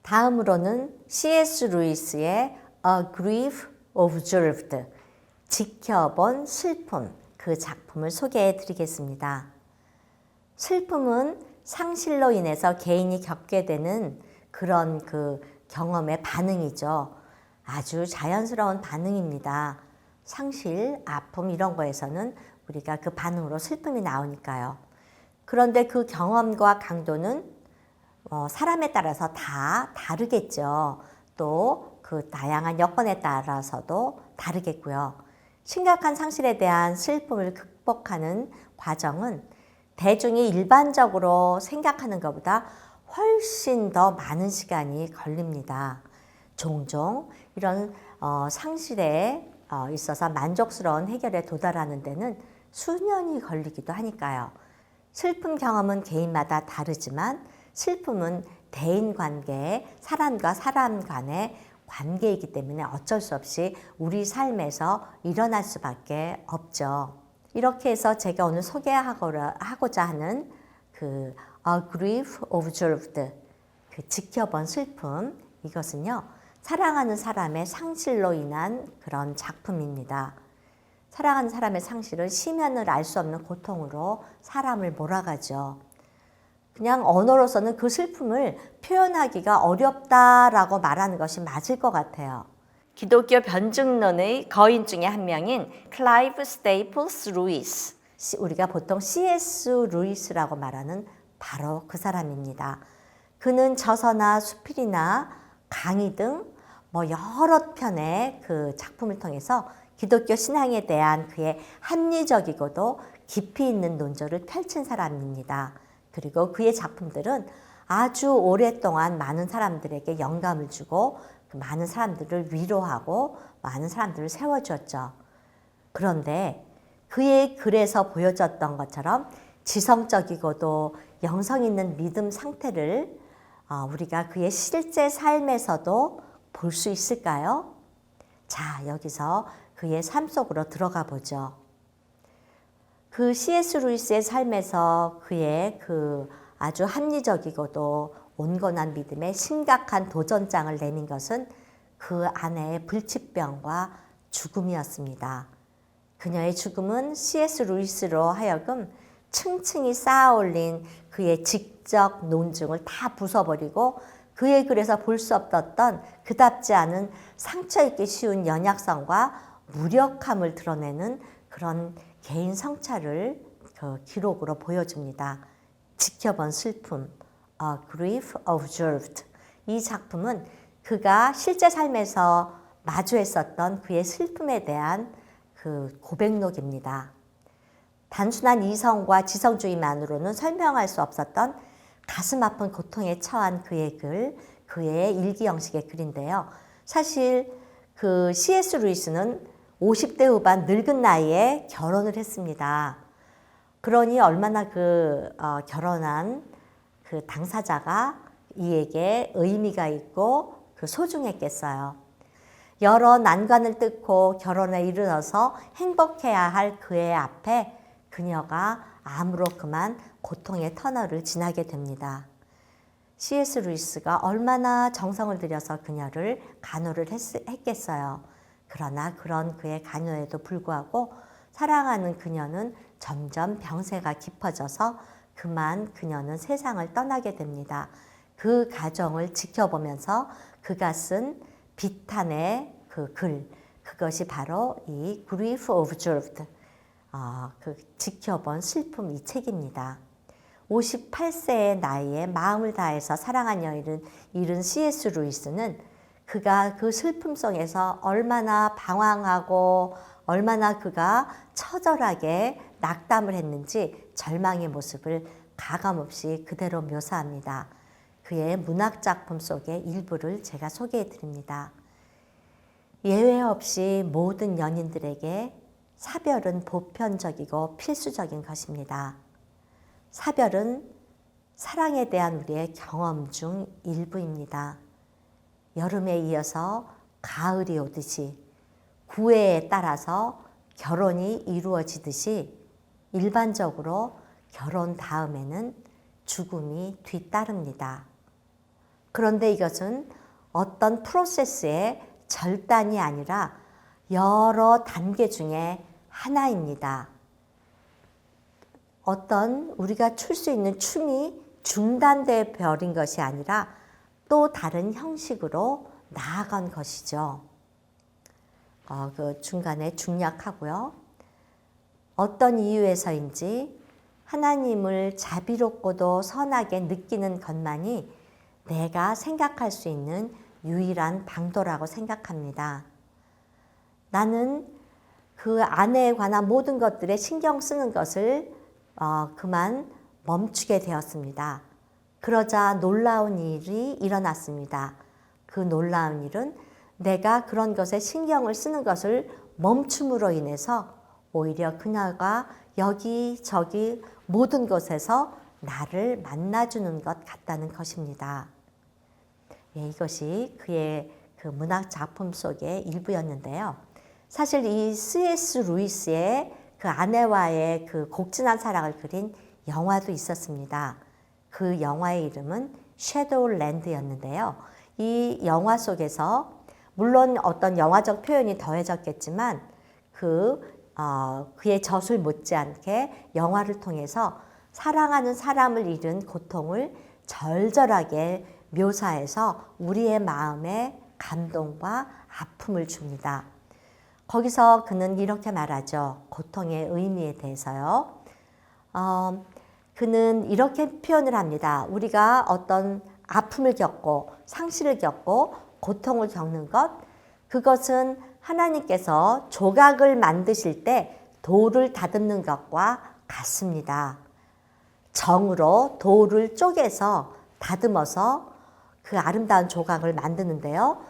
다음으로는 C.S. 루이스의 A Grief Observed, 지켜본 슬픔, 그 작품을 소개해 드리겠습니다. 슬픔은 상실로 인해서 개인이 겪게 되는 그런 그 경험의 반응이죠. 아주 자연스러운 반응입니다. 상실, 아픔 이런 거에서는 우리가 그 반응으로 슬픔이 나오니까요. 그런데 그 경험과 강도는 사람에 따라서 다 다르겠죠. 또 그 다양한 여건에 따라서도 다르겠고요. 심각한 상실에 대한 슬픔을 극복하는 과정은 대중이 일반적으로 생각하는 것보다 훨씬 더 많은 시간이 걸립니다. 종종 이런 상실에 있어서 만족스러운 해결에 도달하는 데는 수년이 걸리기도 하니까요. 슬픔 경험은 개인마다 다르지만 슬픔은 대인관계, 사람과 사람 간의 관계이기 때문에 어쩔 수 없이 우리 삶에서 일어날 수밖에 없죠. 이렇게 해서 제가 오늘 소개하고자 하는 그 A Grief Observed, 그 지켜본 슬픔, 이것은요 사랑하는 사람의 상실로 인한 그런 작품입니다. 사랑하는 사람의 상실은 시면을 알 수 없는 고통으로 사람을 몰아가죠. 그냥 언어로서는 그 슬픔을 표현하기가 어렵다라고 말하는 것이 맞을 것 같아요. 기독교 변증론의 거인 중에 한 명인 클라이브 스테이플스 루이스, 우리가 보통 C.S. 루이스라고 말하는 바로 그 사람입니다. 그는 저서나 수필이나 강의 등 여러 편의 그 작품을 통해서 기독교 신앙에 대한 그의 합리적이고도 깊이 있는 논조를 펼친 사람입니다. 그리고 그의 작품들은 아주 오랫동안 많은 사람들에게 영감을 주고 많은 사람들을 위로하고 많은 사람들을 세워주었죠. 그런데 그의 글에서 보여졌던 것처럼 지성적이고도 영성 있는 믿음 상태를 우리가 그의 실제 삶에서도 볼 수 있을까요? 자, 여기서 그의 삶 속으로 들어가 보죠. 그 C.S. 루이스의 삶에서 그의 그 아주 합리적이고도 온건한 믿음에 심각한 도전장을 내민 것은 그 아내의 불치병과 죽음이었습니다. 그녀의 죽음은 C.S. 루이스로 하여금 층층이 쌓아 올린 그의 지적 논증을 다 부숴버리고 그의 글에서 볼 수 없었던 그답지 않은 상처 입기 쉬운 연약성과 무력함을 드러내는 그런 개인 성찰을 그 기록으로 보여줍니다. 지켜본 슬픔, A Grief Observed. 이 작품은 그가 실제 삶에서 마주했었던 그의 슬픔에 대한 그 고백록입니다. 단순한 이성과 지성주의만으로는 설명할 수 없었던 가슴 아픈 고통에 처한 그의 글, 그의 일기 형식의 글인데요. 사실 그 C.S. 루이스는 50대 후반 늙은 나이에 결혼을 했습니다. 그러니 얼마나 결혼한 그 당사자가 이에게 의미가 있고 소중했겠어요. 여러 난관을 뚫고 결혼에 이르러서 행복해야 할 그의 앞에 그녀가 암으로 그만 고통의 터널을 지나게 됩니다. C.S. 루이스가 얼마나 정성을 들여서 그녀를 간호를 했겠어요. 그러나 그런 그의 간호에도 불구하고 사랑하는 그녀는 점점 병세가 깊어져서 그만 그녀는 세상을 떠나게 됩니다. 그 가정을 지켜보면서 그가 쓴 비탄의 그 글, 그것이 바로 이 Grief Observed, 그 지켜본 슬픔 이 책입니다. 58세의 나이에 마음을 다해서 사랑한 여인을 잃은 C.S. 루이스는 그가 그 슬픔 속에서 얼마나 방황하고 얼마나 그가 처절하게 낙담을 했는지 절망의 모습을 가감없이 그대로 묘사합니다. 그의 문학작품 속의 일부를 제가 소개해 드립니다. 예외 없이 모든 연인들에게 사별은 보편적이고 필수적인 것입니다. 사별은 사랑에 대한 우리의 경험 중 일부입니다. 여름에 이어서 가을이 오듯이 구애에 따라서 결혼이 이루어지듯이 일반적으로 결혼 다음에는 죽음이 뒤따릅니다. 그런데 이것은 어떤 프로세스의 절단이 아니라 여러 단계 중에 하나입니다. 어떤 우리가 출 수 있는 춤이 중단돼 버린 것이 아니라 또 다른 형식으로 나아간 것이죠. 그 중간에 중략하고요. 어떤 이유에서인지 하나님을 자비롭고도 선하게 느끼는 것만이 내가 생각할 수 있는 유일한 방도라고 생각합니다. 나는 그 아내에 관한 모든 것들에 신경 쓰는 것을 그만 멈추게 되었습니다. 그러자 놀라운 일이 일어났습니다. 그 놀라운 일은 내가 그런 것에 신경을 쓰는 것을 멈춤으로 인해서 오히려 그녀가 여기저기 모든 곳에서 나를 만나주는 것 같다는 것입니다. 예, 이것이 그의 그 문학 작품 속의 일부였는데요. 사실 이 C.S. 루이스의 그 아내와의 그 곡진한 사랑을 그린 영화도 있었습니다. 그 영화의 이름은 섀도우랜드였는데요. 이 영화 속에서 물론 어떤 영화적 표현이 더해졌겠지만 그의 저술 못지않게 영화를 통해서 사랑하는 사람을 잃은 고통을 절절하게 묘사해서 우리의 마음에 감동과 아픔을 줍니다. 거기서 그는 이렇게 말하죠. 고통의 의미에 대해서요. 그는 이렇게 표현을 합니다. 우리가 어떤 아픔을 겪고 상실을 겪고 고통을 겪는 것, 그것은 하나님께서 조각을 만드실 때 돌을 다듬는 것과 같습니다. 정으로 돌을 쪼개서 다듬어서 그 아름다운 조각을 만드는데요.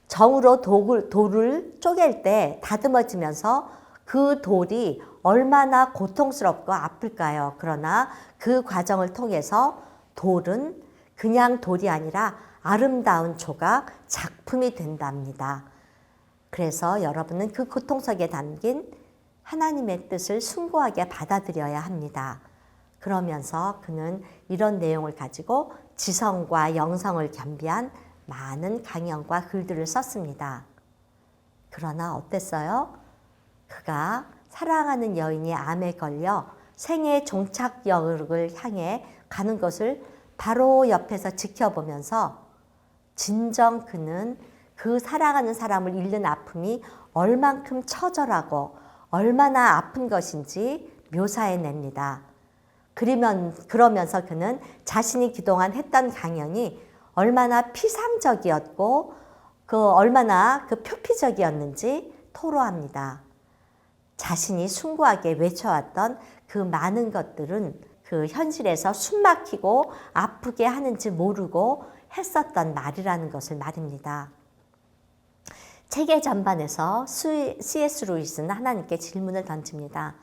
정으로 돌을 쪼갤 때 다듬어지면서 그 돌이 얼마나 고통스럽고 아플까요? 그러나 그 과정을 통해서 돌은 그냥 돌이 아니라 아름다운 조각, 작품이 된답니다. 그래서 여러분은 그 고통 속에 담긴 하나님의 뜻을 숭고하게 받아들여야 합니다. 그러면서 그는 이런 내용을 가지고 지성과 영성을 겸비한 많은 강연과 글들을 썼습니다. 그러나 어땠어요? 그가 사랑하는 여인이 암에 걸려 생의 종착역을 향해 가는 것을 바로 옆에서 지켜보면서 진정 그는 그 사랑하는 사람을 잃는 아픔이 얼만큼 처절하고 얼마나 아픈 것인지 묘사해냅니다. 그러면서 그는 자신이 그동안 했던 강연이 얼마나 피상적이었고 얼마나 표피적이었는지 토로합니다. 자신이 숭고하게 외쳐왔던 그 많은 것들은 그 현실에서 숨막히고 아프게 하는지 모르고 했었던 말이라는 것을 말입니다. 책의 전반에서 C.S. 루이스는 하나님께 질문을 던집니다.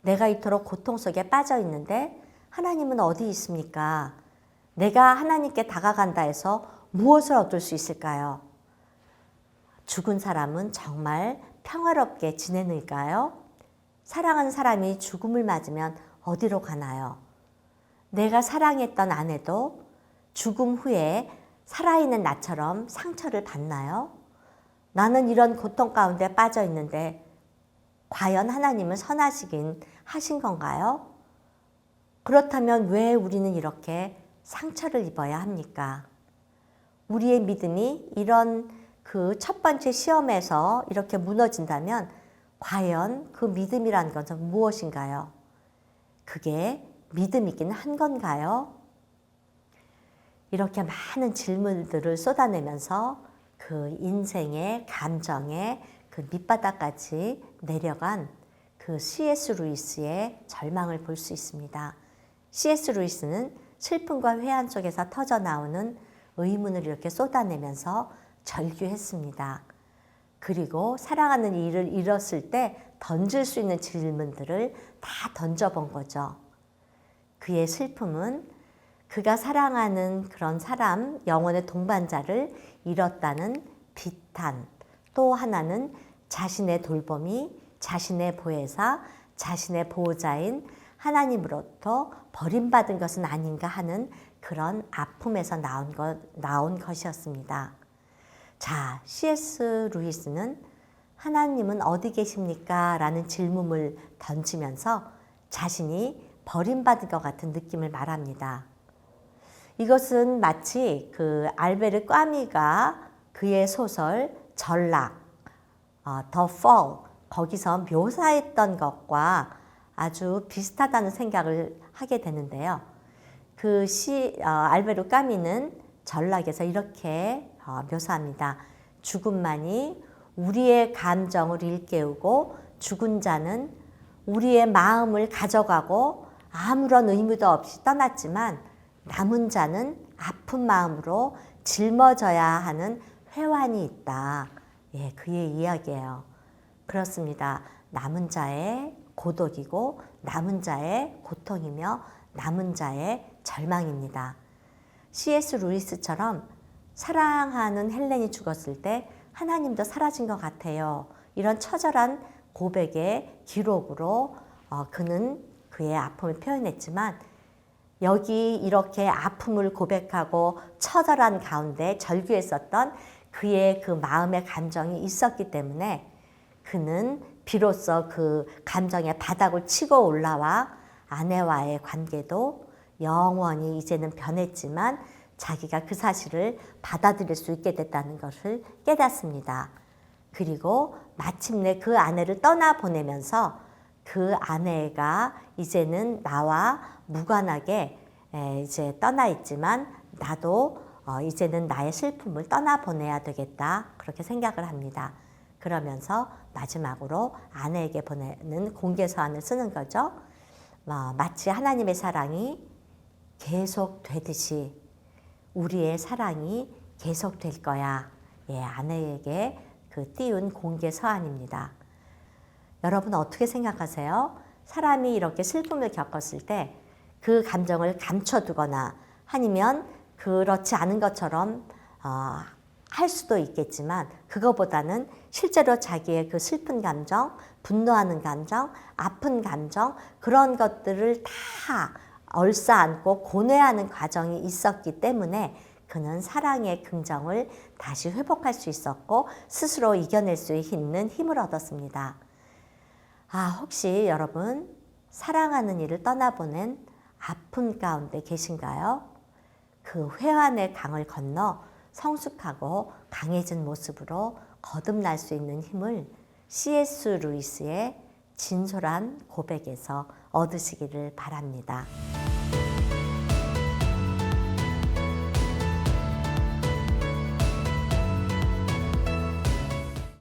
내가 이토록 고통 속에 빠져 있는데 하나님은 어디 있습니까? 내가 하나님께 다가간다 해서 무엇을 얻을 수 있을까요? 죽은 사람은 정말 평화롭게 지내는가요? 사랑하는 사람이 죽음을 맞으면 어디로 가나요? 내가 사랑했던 아내도 죽음 후에 살아있는 나처럼 상처를 받나요? 나는 이런 고통 가운데 빠져 있는데 과연 하나님은 선하시긴 하신 건가요? 그렇다면 왜 우리는 이렇게 상처를 입어야 합니까? 우리의 믿음이 이런 그 첫 번째 시험에서 이렇게 무너진다면 과연 그 믿음이란 것은 무엇인가요? 그게 믿음이긴 한 건가요? 이렇게 많은 질문들을 쏟아내면서 그 인생의 감정의 그 밑바닥까지 내려간 그 C.S. 루이스의 절망을 볼 수 있습니다. C.S. 루이스는 슬픔과 회한 속에서 터져나오는 의문을 이렇게 쏟아내면서 절규했습니다. 그리고 사랑하는 이를 잃었을 때 던질 수 있는 질문들을 다 던져본 거죠. 그의 슬픔은 그가 사랑하는 그런 사람, 영혼의 동반자를 잃었다는 비탄, 또 하나는 자신의 돌봄이 자신의 보혜사, 자신의 보호자인 하나님으로부터 버림받은 것은 아닌가 하는 그런 아픔에서 나온 것이었습니다. 자, C.S. 루이스는 하나님은 어디 계십니까? 라는 질문을 던지면서 자신이 버림받은 것 같은 느낌을 말합니다. 이것은 마치 그 알베르 까미가 그의 소설 전락, The Fall, 거기서 묘사했던 것과 아주 비슷하다는 생각을 하게 되는데요. 그 알베르 까미는 전락에서 이렇게 묘사합니다. 죽음만이 우리의 감정을 일깨우고 죽은 자는 우리의 마음을 가져가고 아무런 의무도 없이 떠났지만 남은 자는 아픈 마음으로 짊어져야 하는 회환이 있다. 예, 그의 이야기예요. 그렇습니다. 남은 자의 고독이고 남은 자의 고통이며 남은 자의 절망입니다. C.S. 루이스처럼 사랑하는 헬렌이 죽었을 때 하나님도 사라진 것 같아요. 이런 처절한 고백의 기록으로 그는 그의 아픔을 표현했지만 여기 이렇게 아픔을 고백하고 처절한 가운데 절규했었던 그의 그 마음의 감정이 있었기 때문에 그는 비로소 그 감정의 바닥을 치고 올라와 아내와의 관계도 영원히 이제는 변했지만 자기가 그 사실을 받아들일 수 있게 됐다는 것을 깨닫습니다. 그리고 마침내 그 아내를 떠나보내면서 그 아내가 이제는 나와 무관하게 이제 떠나 있지만 나도 이제는 나의 슬픔을 떠나보내야 되겠다. 그렇게 생각을 합니다. 그러면서 마지막으로 아내에게 보내는 공개서한을 쓰는 거죠. 마치 하나님의 사랑이 계속되듯이 우리의 사랑이 계속될 거야. 예, 아내에게 그 띄운 공개 서한입니다. 여러분 어떻게 생각하세요? 사람이 이렇게 슬픔을 겪었을 때 그 감정을 감춰두거나 아니면 그렇지 않은 것처럼 할 수도 있겠지만 그거보다는 실제로 자기의 그 슬픈 감정, 분노하는 감정, 아픈 감정 그런 것들을 다 얼싸안고 고뇌하는 과정이 있었기 때문에 그는 사랑의 긍정을 다시 회복할 수 있었고 스스로 이겨낼 수 있는 힘을 얻었습니다. 혹시 여러분 사랑하는 이를 떠나보낸 아픔 가운데 계신가요? 그 회환의 강을 건너 성숙하고 강해진 모습으로 거듭날 수 있는 힘을 C.S. 루이스의 진솔한 고백에서 얻으시기를 바랍니다.